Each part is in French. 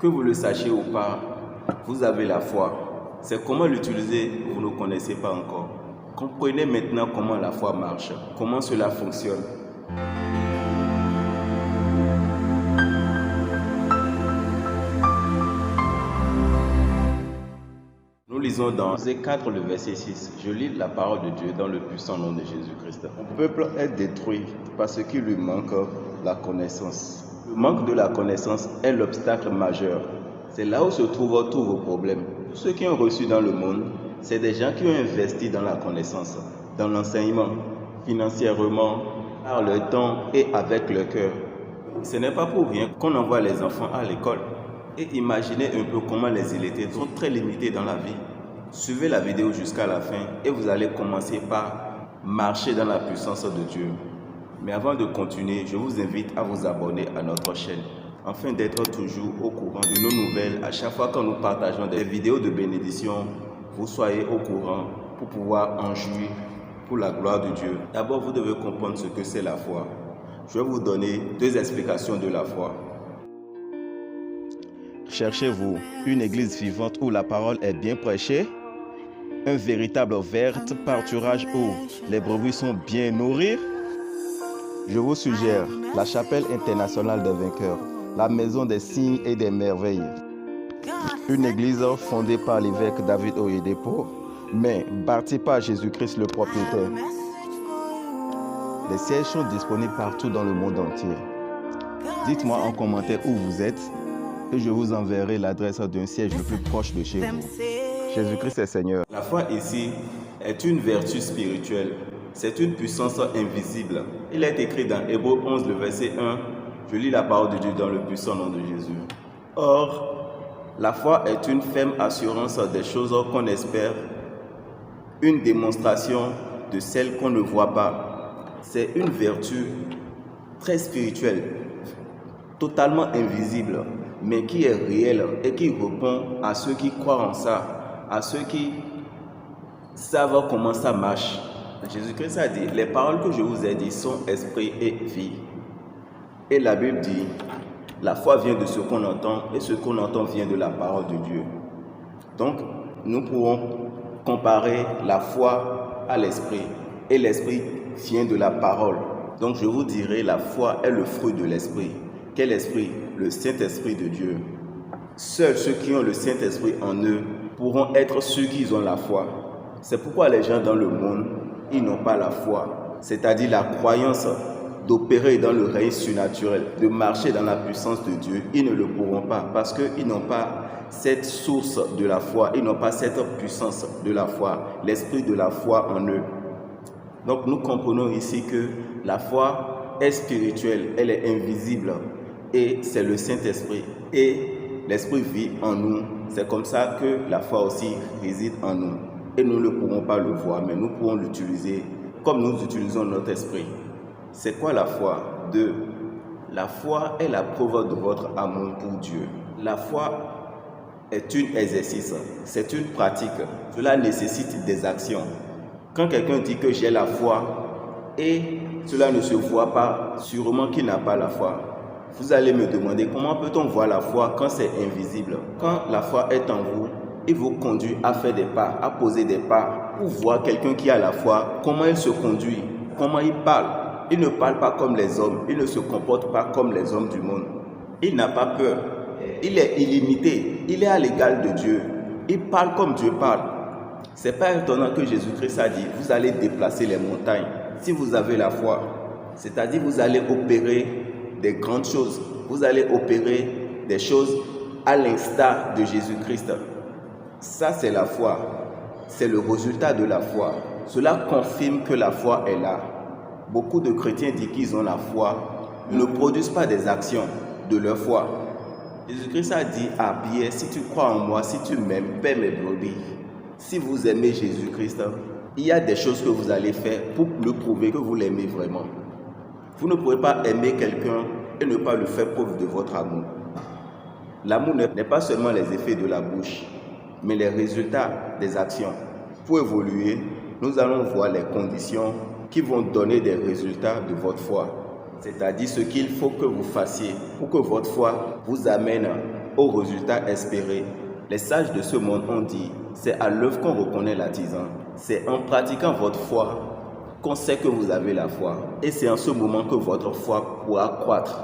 Que vous le sachiez ou pas, vous avez la foi. C'est comment l'utiliser, vous ne connaissez pas encore. Comprenez maintenant comment la foi marche, comment cela fonctionne. Nous lisons dans Osée 4, le verset 6. Je lis la parole de Dieu dans le puissant nom de Jésus-Christ. Mon peuple est détruit parce qu'il lui manque la connaissance. Le manque de la connaissance est l'obstacle majeur. C'est là où se trouvent tous vos problèmes. Tous ceux qui ont reçu dans le monde, c'est des gens qui ont investi dans la connaissance, dans l'enseignement, financièrement, par le temps et avec le cœur. Ce n'est pas pour rien qu'on envoie les enfants à l'école. Et imaginez un peu comment les illettrés sont très limités dans la vie. Suivez la vidéo jusqu'à la fin et vous allez commencer par marcher dans la puissance de Dieu. Mais avant de continuer, je vous invite à vous abonner à notre chaîne afin d'être toujours au courant de nos nouvelles. À chaque fois que nous partageons des vidéos de bénédiction, vous soyez au courant pour pouvoir en jouir pour la gloire de Dieu. D'abord, vous devez comprendre ce que c'est la foi. Je vais vous donner 2 explications de la foi. Cherchez-vous une église vivante où la parole est bien prêchée, un véritable vert pâturage où les brebis sont bien nourries? Je vous suggère la chapelle internationale des vainqueurs, la maison des signes et des merveilles. Une église fondée par l'évêque David Oyedepo, mais bâtie par Jésus-Christ le propriétaire. Les sièges sont disponibles partout dans le monde entier. Dites-moi en commentaire où vous êtes et je vous enverrai l'adresse d'un siège le plus proche de chez vous. Jésus-Christ est Seigneur. La foi ici est une vertu spirituelle. C'est une puissance invisible. Il est écrit dans Hébreux 11, le verset 1. Je lis la parole de Dieu dans le puissant nom de Jésus. Or, la foi est une ferme assurance des choses qu'on espère, une démonstration de celles qu'on ne voit pas. C'est une vertu très spirituelle, totalement invisible, mais qui est réelle et qui répond à ceux qui croient en ça, à ceux qui savent comment ça marche. Jésus-Christ a dit, les paroles que je vous ai dites sont esprit et vie. Et la Bible dit, la foi vient de ce qu'on entend et ce qu'on entend vient de la parole de Dieu. Donc, nous pouvons comparer la foi à l'esprit et l'esprit vient de la parole. Donc, je vous dirai, la foi est le fruit de l'esprit. Quel esprit? Le Saint-Esprit de Dieu. Seuls ceux qui ont le Saint-Esprit en eux pourront être ceux qui ont la foi. C'est pourquoi les gens dans le monde, ils n'ont pas la foi, c'est-à-dire la croyance d'opérer dans le règne surnaturel, de marcher dans la puissance de Dieu. Ils ne le pourront pas parce qu'ils n'ont pas cette source de la foi, ils n'ont pas cette puissance de la foi, l'esprit de la foi en eux. Donc nous comprenons ici que la foi est spirituelle, elle est invisible et c'est le Saint-Esprit. Et l'Esprit vit en nous, c'est comme ça que la foi aussi réside en nous. Et nous ne pourrons pas le voir, mais nous pourrons l'utiliser comme nous utilisons notre esprit. C'est quoi la foi? 2. La foi est la preuve de votre amour pour Dieu. La foi est un exercice, c'est une pratique. Cela nécessite des actions. Quand quelqu'un dit que j'ai la foi et cela ne se voit pas, sûrement qu'il n'a pas la foi. Vous allez me demander comment peut-on voir la foi quand c'est invisible? Quand la foi est en vous, il vous conduit à faire des pas, à poser des pas pour voir quelqu'un qui a la foi, comment il se conduit, comment il parle. Il ne parle pas comme les hommes, il ne se comporte pas comme les hommes du monde. Il n'a pas peur, il est illimité, il est à l'égal de Dieu. Il parle comme Dieu parle. Ce n'est pas étonnant que Jésus-Christ a dit, vous allez déplacer les montagnes si vous avez la foi. C'est-à-dire vous allez opérer des grandes choses, vous allez opérer des choses à l'instar de Jésus-Christ. Ça, c'est la foi. C'est le résultat de la foi. Cela confirme que la foi est là. Beaucoup de chrétiens disent qu'ils ont la foi. Ils ne produisent pas des actions de leur foi. Jésus-Christ a dit à Pierre, si tu crois en moi, si tu m'aimes, paie mes brebis. Si vous aimez Jésus-Christ, il y a des choses que vous allez faire pour le prouver que vous l'aimez vraiment. Vous ne pouvez pas aimer quelqu'un et ne pas lui faire preuve de votre amour. L'amour n'est pas seulement les effets de la bouche, mais les résultats des actions. Pour évoluer, nous allons voir les conditions qui vont donner des résultats de votre foi. C'est-à-dire ce qu'il faut que vous fassiez pour que votre foi vous amène au résultat espéré. Les sages de ce monde ont dit, c'est à l'œuvre qu'on reconnaît l'artisan. C'est en pratiquant votre foi qu'on sait que vous avez la foi. Et c'est en ce moment que votre foi pourra croître.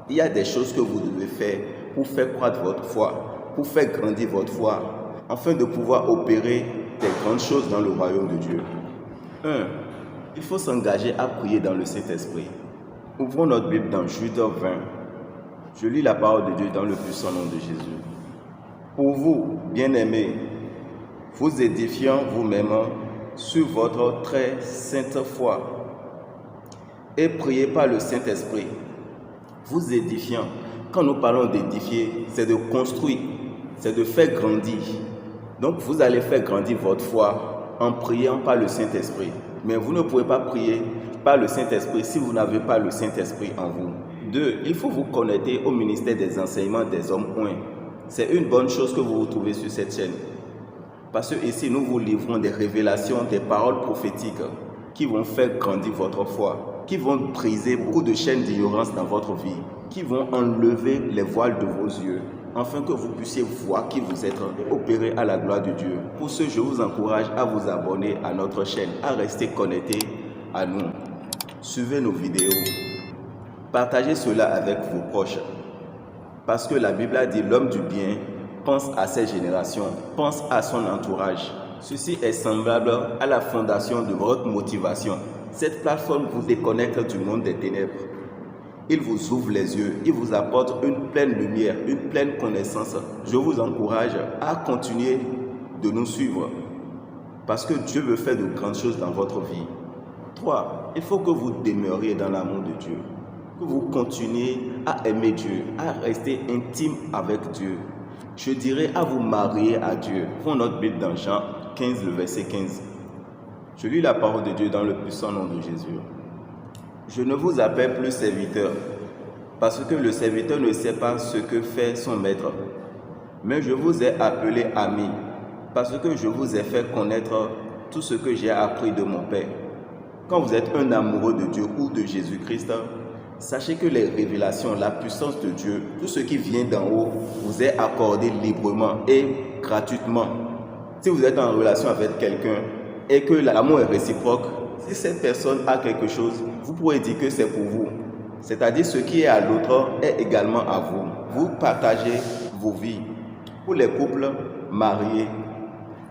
Il y a des choses que vous devez faire pour faire croître votre foi, pour faire grandir votre foi, afin de pouvoir opérer des grandes choses dans le royaume de Dieu. 1. Il faut s'engager à prier dans le Saint-Esprit. Ouvrons notre Bible dans Jude 20. Je lis la parole de Dieu dans le puissant nom de Jésus. Pour vous, bien-aimés, vous édifiant vous-même sur votre très sainte foi et priez par le Saint-Esprit. Vous édifiant. Quand nous parlons d'édifier, c'est de construire, c'est de faire grandir. Donc vous allez faire grandir votre foi en priant par le Saint-Esprit. Mais vous ne pouvez pas prier par le Saint-Esprit si vous n'avez pas le Saint-Esprit en vous. 2. Il faut vous connecter au ministère des enseignements des hommes oints. C'est une bonne chose que vous retrouvez sur cette chaîne. Parce que ici, nous vous livrons des révélations, des paroles prophétiques qui vont faire grandir votre foi, qui vont briser beaucoup de chaînes d'ignorance dans votre vie, qui vont enlever les voiles de vos yeux, afin que vous puissiez voir qui vous êtes et opérer à la gloire de Dieu. Pour ce, je vous encourage à vous abonner à notre chaîne, à rester connecté à nous. Suivez nos vidéos. Partagez cela avec vos proches. Parce que la Bible a dit l'homme du bien pense à ses générations, pense à son entourage. Ceci est semblable à la fondation de votre motivation. Cette plateforme vous déconnecte du monde des ténèbres. Il vous ouvre les yeux, il vous apporte une pleine lumière, une pleine connaissance. Je vous encourage à continuer de nous suivre parce que Dieu veut faire de grandes choses dans votre vie. 3. Il faut que vous demeuriez dans l'amour de Dieu, que vous continuez à aimer Dieu, à rester intime avec Dieu. Je dirais à vous marier à Dieu. Prenons notre Bible dans Jean 15, le verset 15. Je lis la parole de Dieu dans le puissant nom de Jésus. Je ne vous appelle plus serviteur, parce que le serviteur ne sait pas ce que fait son maître. Mais je vous ai appelé ami, parce que je vous ai fait connaître tout ce que j'ai appris de mon Père. Quand vous êtes un amoureux de Dieu ou de Jésus-Christ, sachez que les révélations, la puissance de Dieu, tout ce qui vient d'en haut, vous est accordé librement et gratuitement. Si vous êtes en relation avec quelqu'un et que l'amour est réciproque, si cette personne a quelque chose, vous pourrez dire que c'est pour vous. C'est-à-dire ce qui est à l'autre est également à vous. Vous partagez vos vies. Pour les couples mariés,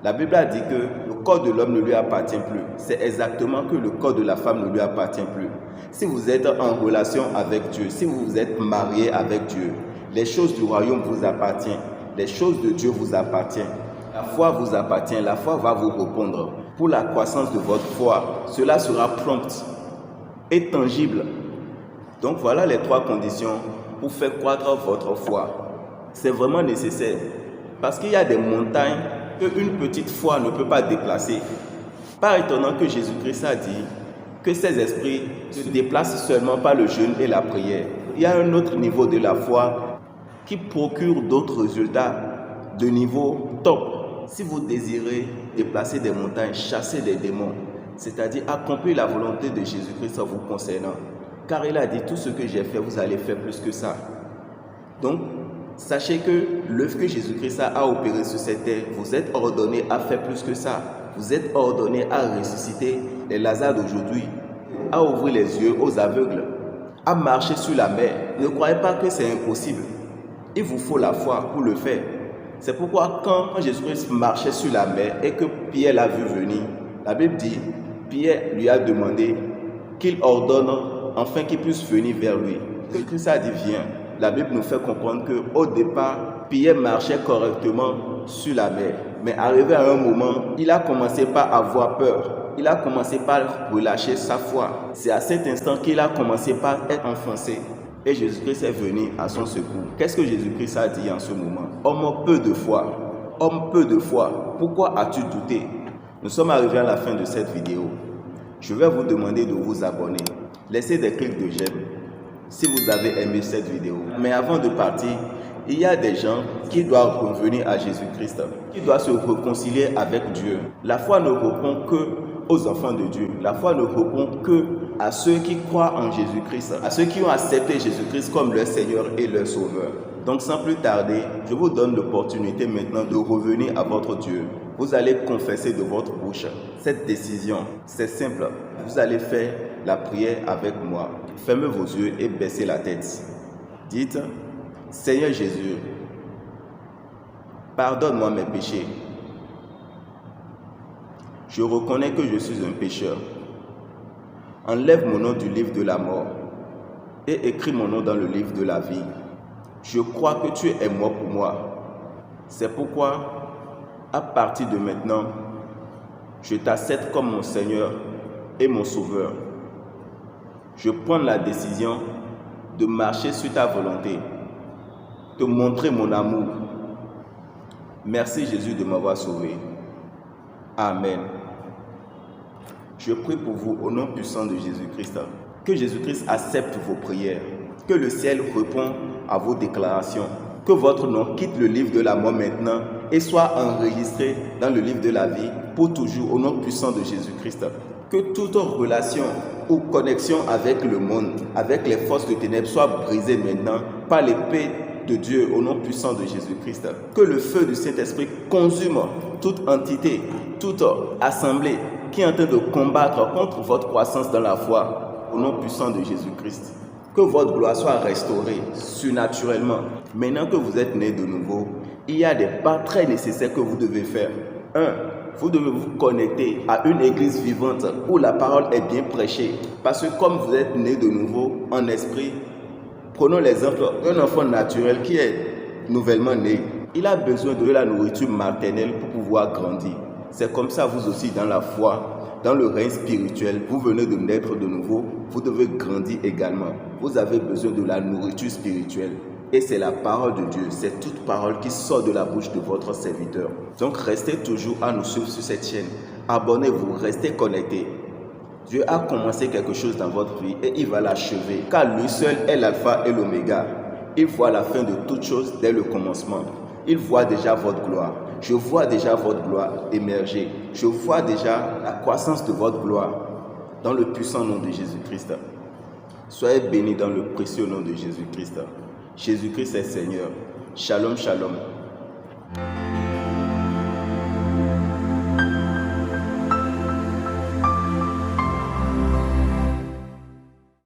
la Bible a dit que le corps de l'homme ne lui appartient plus. C'est exactement que le corps de la femme ne lui appartient plus. Si vous êtes en relation avec Dieu, si vous êtes marié avec Dieu, les choses du royaume vous appartiennent. Les choses de Dieu vous appartiennent. La foi vous appartient. La foi va vous répondre. Pour la croissance de votre foi, cela sera prompt et tangible. Donc voilà les 3 conditions pour faire croître votre foi. C'est vraiment nécessaire parce qu'il y a des montagnes qu'une petite foi ne peut pas déplacer. Pas étonnant que Jésus-Christ a dit que ces esprits se déplacent seulement par le jeûne et la prière. Il y a un autre niveau de la foi qui procure d'autres résultats de niveau top. Si vous désirez déplacer des montagnes, chasser des démons, c'est-à-dire accomplir la volonté de Jésus-Christ vous concernant, car il a dit tout ce que j'ai fait, vous allez faire plus que ça. Donc, sachez que l'œuvre que Jésus-Christ a opérée sur cette terre, vous êtes ordonné à faire plus que ça. Vous êtes ordonné à ressusciter les Lazare d'aujourd'hui, à ouvrir les yeux aux aveugles, à marcher sur la mer. Ne croyez pas que c'est impossible. Il vous faut la foi pour le faire. C'est pourquoi quand Jésus-Christ marchait sur la mer et que Pierre l'a vu venir, la Bible dit, Pierre lui a demandé qu'il ordonne afin qu'il puisse venir vers lui. Christ a dit viens. La Bible nous fait comprendre qu'au départ, Pierre marchait correctement sur la mer. Mais arrivé à un moment, il a commencé par avoir peur. Il a commencé par relâcher sa foi. C'est à cet instant qu'il a commencé par être enfoncé. Et Jésus-Christ est venu à son secours. Qu'est-ce que Jésus-Christ a dit en ce moment? Homme peu de foi. Homme peu de foi. Pourquoi as-tu douté? Nous sommes arrivés à la fin de cette vidéo. Je vais vous demander de vous abonner. Laissez des clics de j'aime si vous avez aimé cette vidéo. Mais avant de partir, il y a des gens qui doivent revenir à Jésus-Christ, qui doivent se réconcilier avec Dieu. La foi ne répond que aux enfants de Dieu. La foi ne répond que à ceux qui croient en Jésus-Christ, à ceux qui ont accepté Jésus-Christ comme leur Seigneur et leur Sauveur. Donc sans plus tarder, je vous donne l'opportunité maintenant de revenir à votre Dieu. Vous allez confesser de votre bouche cette décision. C'est simple. Vous allez faire la prière avec moi. Fermez vos yeux et baissez la tête. Dites, Seigneur Jésus, pardonne-moi mes péchés. Je reconnais que je suis un pécheur. Enlève mon nom du livre de la mort et écris mon nom dans le livre de la vie. Je crois que tu es mort pour moi. C'est pourquoi, à partir de maintenant, je t'accepte comme mon Seigneur et mon Sauveur. Je prends la décision de marcher sur ta volonté, de montrer mon amour. Merci Jésus de m'avoir sauvé. Amen. Je prie pour vous au nom puissant de Jésus-Christ. Que Jésus-Christ accepte vos prières. Que le ciel réponde à vos déclarations. Que votre nom quitte le livre de la mort maintenant et soit enregistré dans le livre de la vie pour toujours au nom puissant de Jésus-Christ. Que toute relation ou connexion avec le monde, avec les forces de ténèbres soit brisée maintenant par l'épée de Dieu au nom puissant de Jésus-Christ. Que le feu du Saint-Esprit consume toute entité, toute assemblée qui est en train de combattre contre votre croissance dans la foi au nom puissant de Jésus-Christ. Que votre gloire soit restaurée surnaturellement. Maintenant que vous êtes nés de nouveau, il y a des pas très nécessaires que vous devez faire. 1. Vous devez vous connecter à une église vivante où la parole est bien prêchée. Parce que comme vous êtes nés de nouveau en esprit, prenons l'exemple d'un enfant naturel qui est nouvellement né. Il a besoin de la nourriture maternelle pour pouvoir grandir. C'est comme ça vous aussi dans la foi, dans le règne spirituel, vous venez de naître de nouveau, vous devez grandir également. Vous avez besoin de la nourriture spirituelle. Et c'est la parole de Dieu, c'est toute parole qui sort de la bouche de votre serviteur. Donc restez toujours à nous suivre sur cette chaîne. Abonnez-vous, restez connectés. Dieu a commencé quelque chose dans votre vie et il va l'achever. Car lui seul est l'alpha et l'oméga. Il voit la fin de toutes choses dès le commencement. Il voit déjà votre gloire. Je vois déjà votre gloire émerger. Je vois déjà la croissance de votre gloire dans le puissant nom de Jésus-Christ. Soyez bénis dans le précieux nom de Jésus-Christ. Jésus-Christ est Seigneur. Shalom, shalom.